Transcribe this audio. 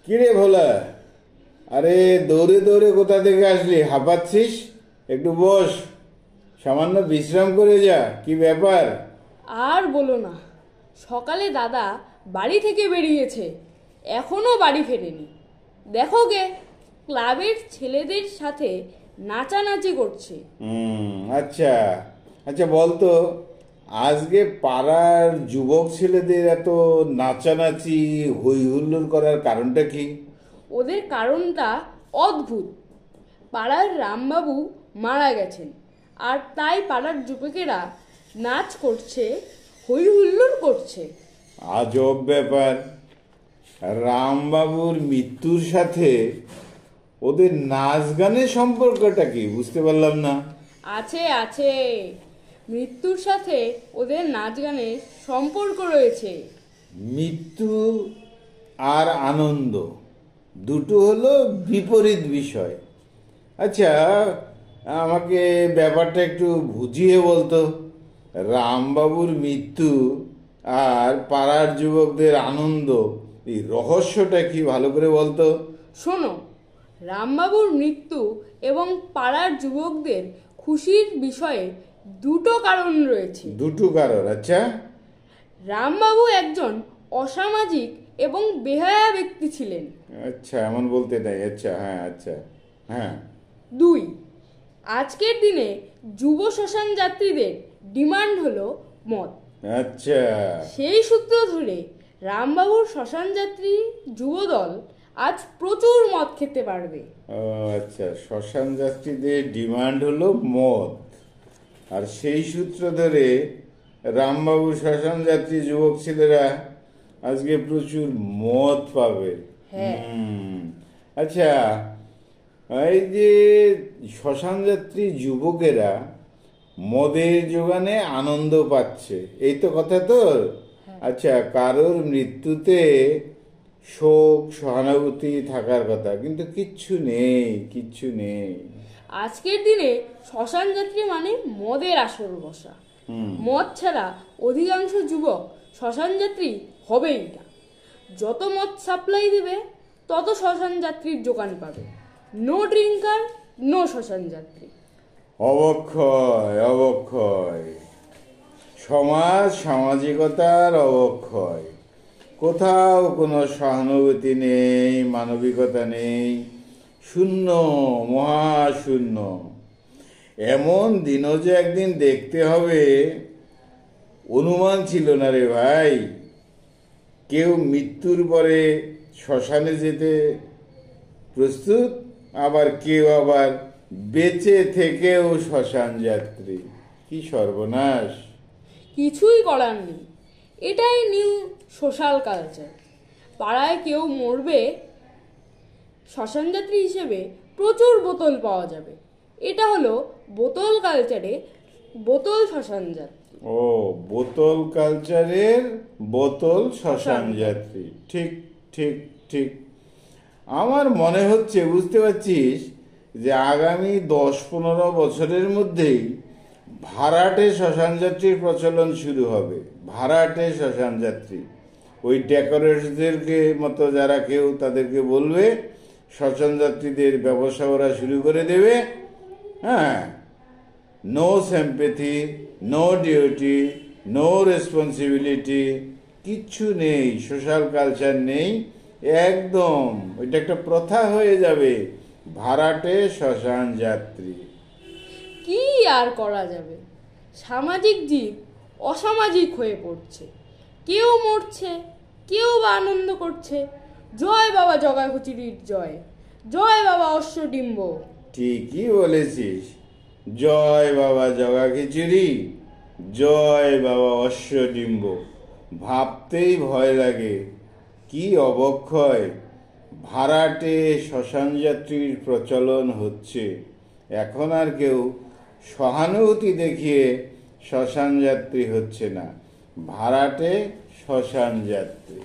কিরে ভোলা, আরে দৌড়ে দৌড়ে কোথা থেকে আসলি? হাঁপাচ্ছিস? একটু বস, সামান্য বিশ্রাম করে যা। কি ব্যাপার? আর বলো না, সকালে দাদা বাড়ি থেকে বেরিয়েছে, এখনো বাড়ি ফেরেনি। দেখো গে, ক্লাবের ছেলেদের সাথে নাচানাচি করছে। আচ্ছা আচ্ছা, বলতো আজকে পাড়ার যুবক ছেলেদের এত নাচানাচি হই হুল্লোড় করার কারণটা কি? ওদের কারণটা অদ্ভুত। পাড়ার রামবাবু মারা গেছেন, আর তাই পাড়ার যুবকেরা নাচ করছে, হই হুল্লোড় করছে। আজব ব্যাপার। রামবাবুর মৃত্যুর সাথে ওদের নাচ গানের সম্পর্কটা কি বুঝতে পারলাম না। আছে আছে, মৃত্যুর সাথে ওদের নাচ গানের সম্পর্ক রয়েছে। মৃত্যু আর আনন্দ দুটো হলো বিপরীত বিষয়। আচ্ছা, আমাকে ব্যাপারটা একটু বুঝিয়ে বলতো। রামবাবুর মৃত্যু আর পাড়ার যুবকদের আনন্দ, এই রহস্যটা কি ভালো করে বলতো। শোনো, রামবাবুর মৃত্যু এবং পাড়ার যুবকদের খুশির বিষয়ে দুটো কারণ রয়েছে। দুটো কারণ? আচ্ছা। রামবাবু একজন অসামাজিক এবং বেহায়া ব্যক্তি ছিলেন। আচ্ছা, এমন বলতে নাই। আচ্ছা, হ্যাঁ, আচ্ছা, হ্যাঁ। 2, আজকের দিনে যুব শ্মশান যাত্রীদের ডিমান্ড হলো মদ। আচ্ছা। সেই সূত্র ধরে রামবাবুর শ্মশান যাত্রী যুবদল আজ প্রচুর মদ খেতে পারবে। ও আচ্ছা, শ্মশান যাত্রীদের ডিমান্ড হলো মদ, আর সেই সূত্র ধরে রামবাবু শ্মশান যাত্রী যুবক ছেলেরা আজকে প্রচুর মদ পাবে। হ্যাঁ। আচ্ছা, এই যে শ্মশান যাত্রী যুবকেরা মদের যোগানে আনন্দ পাচ্ছে, এই তো কথা তোর? আচ্ছা, কারোর মৃত্যুতে শোক সহানুভূতি থাকার কথা, কিন্তু কিচ্ছু নেই, কিচ্ছু নেই। আজকের দিনে শ্মশান যাত্রী মানে মদের আসর বসা। মদ ছাড়া অধিকাংশ যুবক শ্মশান যাত্রী হবেই না। যত মদ সাপ্লাই দেবে তত শ্মশান যাত্রীর যোগান পাবে। নো ড্রিঙ্কার, নো শ্মশান যাত্রী। অবক্ষয়, অবক্ষয়, সমাজ সামাজিকতার অবক্ষয়। কোথাও কোনো সহানুভূতি নেই, মানবিকতা নেই, শূন্য, মহাশূন্য। এমন দিনও যে একদিন দেখতে হবে, অনুমান ছিল না রে ভাই। কেউ মৃত্যুর পরে শ্মশানে যেতে প্রস্তুত, আবার কেউ আবার বেঁচে থেকেও শ্মশান যাত্রী। কি সর্বনাশ! কিছুই করার নেই, এটাই নিউ সোশ্যাল কালচার। পাড়ায় কেউ মরবে, শ্মশান যাত্রী হিসেবে প্রচুর বোতল পাওয়া যাবে। এটা হলো বোতল কালচারে বোতল শ্মশান যাত্রী। ও, বোতল কালচারের বোতল শ্মশান যাত্রী। ঠিক ঠিক ঠিক। আমার মনে হচ্ছে, বুঝতে পারছিস, যে আগামী 10-15 বছরের মধ্যেই ভাড়াটে শ্মশান যাত্রীর প্রচলন শুরু হবে। ভাড়াটে শ্মশান যাত্রী, ওই ডেকোরেটরদেরকে মতো যারা কেউ তাদেরকে বলবে, শ্মশান যাত্রীদের ব্যবসা ওরা শুরু করে দেবে। হ্যাঁ, no sympathy, no duty, no responsibility, কিচ্ছু নেই, সোশ্যাল কালচার নেই একদম। ওইটা একটা প্রথা হয়ে যাবে, ভাড়াটে শ্মশান যাত্রী। কি আর করা যাবে, সামাজিক জীব অসামাজিক হয়ে পড়ছে। কেউ মরছে, কেউ বা আনন্দ করছে। জয় বাবা জগা খিচুড়ির জয়, জয় বাবা অশ্বডিম্ব। ঠিকই বলেছিস, জয় বাবা জগা খিচুড়ি, জয় বাবা অশ্বডিম্ব। ভাবতেই ভয় লাগে, কি অবক্ষয়। ভাড়াটে শ্মশান যাত্রীর প্রচলন হচ্ছে। এখন আর কেউ সহানুভূতি দেখিয়ে শ্মশান যাত্রী হচ্ছে না, ভাড়াটে শ্মশান যাত্রী।